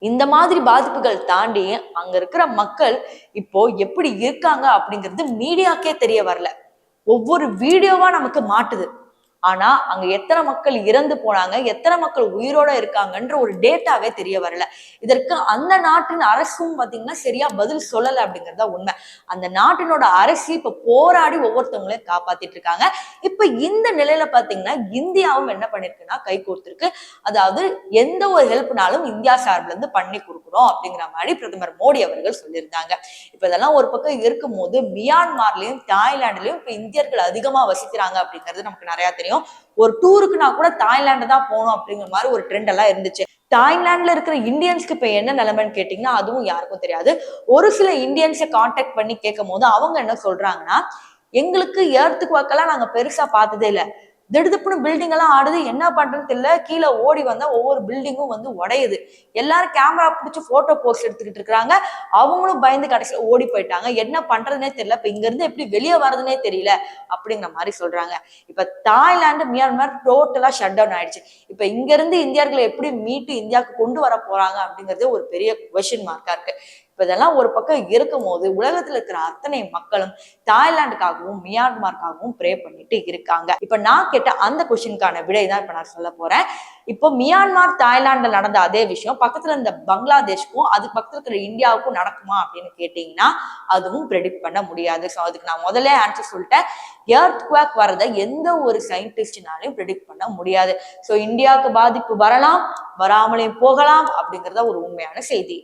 இந்த மாதிரி பாதிப்புகள் தாண்டி அங்க இருக்கிற மக்கள் இப்போ எப்படி இருக்காங்க அப்படிங்கிறது மீடியாக்கே தெரிய வரல. ஒவ்வொரு வீடியோவா நமக்கு மாட்டுது. ஆனா அங்க எத்தனை மக்கள் இறந்து போனாங்க, எத்தனை மக்கள் உயிரோட இருக்காங்கன்ற ஒரு டேட்டாவே தெரிய வரல. இதற்கு அந்த நாட்டின் அரசும் பாத்தீங்கன்னா சரியா பதில் சொல்லல அப்படிங்கறத உண்மை. அந்த நாட்டினோட அரசு இப்ப போராடி ஒவ்வொருத்தவங்களையும் காப்பாத்திட்டு இருக்காங்க. இப்ப இந்த நிலையில பாத்தீங்கன்னா இந்தியாவும் என்ன பண்ணிருக்குன்னா கை கோர்த்திருக்கு. அதாவது எந்த ஒரு ஹெல்ப்னாலும் இந்தியா சார்பில் இருந்து பண்ணி கொடுக்குறோம் அப்படிங்கிற மாதிரி பிரதமர் மோடி அவர்கள் சொல்லியிருந்தாங்க. இப்ப இதெல்லாம் ஒரு பக்கம் இருக்கும் போது மியான்மர்லயும் தாய்லாந்துலயும் இப்ப இந்தியர்கள் அதிகமா வசிக்கிறாங்க அப்படிங்கிறது நமக்கு நிறைய தெரியும். ஒரு டூருக்கு நான் கூட தாய்லாந்து தான் போகணும் அப்படிங்கிற மாதிரி ஒரு ட்ரெண்ட் எல்லாம் இருந்துச்சு. தாய்லாந்துல இருக்கிற இந்தியன்ஸ்க்கு இப்ப என்ன நிலைமைன்னு கேட்டீங்கன்னா அதுவும் யாருக்கும் தெரியாது. ஒரு சில இந்தியன்ஸை கான்டாக்ட் பண்ணி கேட்கும் போது அவங்க என்ன சொல்றாங்கன்னா, எங்களுக்கு ஏர்த்துக்கு வாக்கெல்லாம் நாங்க பெருசா பார்த்ததே இல்லை. திடுதுப்புன்னு பில்டிங் எல்லாம் ஆடுது, என்ன பண்றதுன்னு தெரியல. கீழே ஓடி வந்தா ஒவ்வொரு பில்டிங்கும் வந்து உடையுது. எல்லாரும் கேமரா பிடிச்சி போட்டோ போஸ்ட் எடுத்துக்கிட்டு இருக்காங்க. அவங்களும் பயந்து கடைசியில ஓடி போயிட்டாங்க. என்ன பண்றதுனே தெரியல. இப்ப இங்க இருந்து எப்படி வெளியே வர்றதுனே தெரியல அப்படிங்கிற மாதிரி சொல்றாங்க. இப்ப தாய்லாந்து மியான்மர் டோட்டலா ஷட் டவுன் ஆயிடுச்சு. இப்ப இங்க இருந்து இந்தியர்களை எப்படி மீட்டு இந்தியாவுக்கு கொண்டு வர போறாங்க அப்படிங்கிறது ஒரு பெரிய கொஸ்டின் மார்க்கா இருக்கு. இப்ப இதெல்லாம் ஒரு பக்கம் இருக்கும் போது உலகத்துல இருக்கிற அத்தனை மக்களும் தாய்லாந்துக்காகவும் மியான்மருக்காகவும் ப்ரே பண்ணிட்டு இருக்காங்க. இப்ப நான் கேட்ட அந்த கொஸ்டினுக்கான விடை தான் இப்ப நான் சொல்ல போறேன். இப்போ மியான்மர் தாய்லாந்துல நடந்த அதே விஷயம் பக்கத்துல இந்த பங்களாதேஷ்க்கும் அது பக்கத்துல இருக்கிற இந்தியாவுக்கும் நடக்குமா அப்படின்னு கேட்டீங்கன்னா அதுவும் ப்ரெடிக்ட் பண்ண முடியாது. ஸோ அதுக்கு நான் முதல்ல ஆன்சர் சொல்லிட்டேன். எர்த் குவாக் வரதை எந்த ஒரு சயின்டிஸ்ட்னாலையும் ப்ரெடிக்ட் பண்ண முடியாது. ஸோ இந்தியாவுக்கு பாதிப்பு வரலாம், வராமலே போகலாம் அப்படிங்கிறத ஒரு உண்மையான செய்தி.